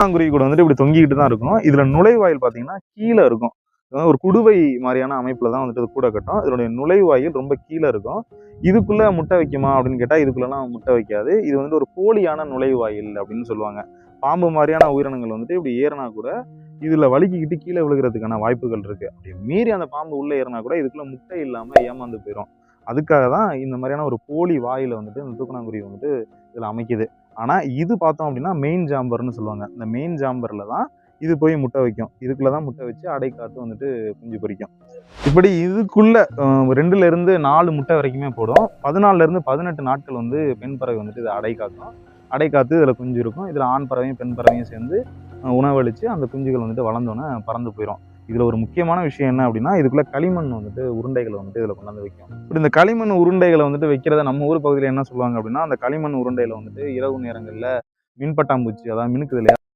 தூக்கணாங்குருவி கூட வந்துட்டு இப்படி தொங்கிக்கிட்டு தான் இருக்கும். இதுல நுழைவாயில் பார்த்தீங்கன்னா கீழே இருக்கும். ஒரு குடுவை மாதிரியான அமைப்புல தான் வந்துட்டு கூட கட்டும். இதனுடைய நுழைவாயில் ரொம்ப கீழே இருக்கும். இதுக்குள்ள முட்டை வைக்குமா அப்படின்னு கேட்டா இதுக்குள்ளலாம் முட்டை வைக்காது. இது வந்து ஒரு போலியான நுழைவாயில் அப்படின்னு சொல்லுவாங்க. பாம்பு மாதிரியான உயிரினங்கள் வந்துட்டு இப்படி ஏறினா கூட இதுல வழுக்கிக்கிட்டு கீழே விழுகிறதுக்கான வாய்ப்புகள் இருக்கு. அப்படி மீறி அந்த பாம்பு உள்ள ஏறினா கூட இதுக்குள்ள முட்டை இல்லாம ஏமாந்து போயிடும். அதுக்காக தான் இந்த மாதிரியான ஒரு போலி வாயில வந்துட்டு இந்த தூக்கணாங்குருவி வந்துட்டு இதுல அமைக்குது. ஆனா இது பார்த்தோம் அப்படின்னா மெயின் ஜாம்பர்னு சொல்லுவாங்க. இந்த மெயின் ஜாம்பர்ல தான் இது போய் முட்டை வைக்கும். இதுக்குள்ள தான் முட்டை வச்சு அடை காத்து வந்துட்டு குஞ்சு பொரிக்கும். இப்படி இதுக்குள்ள 2ல இருந்து 4 முட்டை வரைக்குமே போடும். 14ல இருந்து 18 நாட்கள் வந்து பெண் பறவை வந்துட்டு இதை அடை காக்கும். அடை காத்து இதுல குஞ்சு இருக்கும். இதுல ஆண் பறவையும் பெண் பறவையும் சேர்ந்து உணவளிச்சு அந்த குஞ்சுகள் வந்துட்டு வளர்ந்தோன்னே பறந்து போயிடும். இதுல ஒரு முக்கியமான விஷயம் என்ன அப்படின்னா இதுக்குள்ள களிமண் வந்துட்டு உருண்டைகளை வந்துட்டு இதுல கொண்டாந்து வைக்கும். இப்படி இந்த களிமண் உருண்டைகளை வந்துட்டு வைக்கிறத நம்ம ஊர் பகுதியில் என்ன சொல்லுவாங்க அப்படின்னா அந்த களிமண் உருண்டையில வந்துட்டு இரவு நேரங்கள்ல மின்பட்டாம்பூச்சி அதாவது மினுக்குது இல்லையா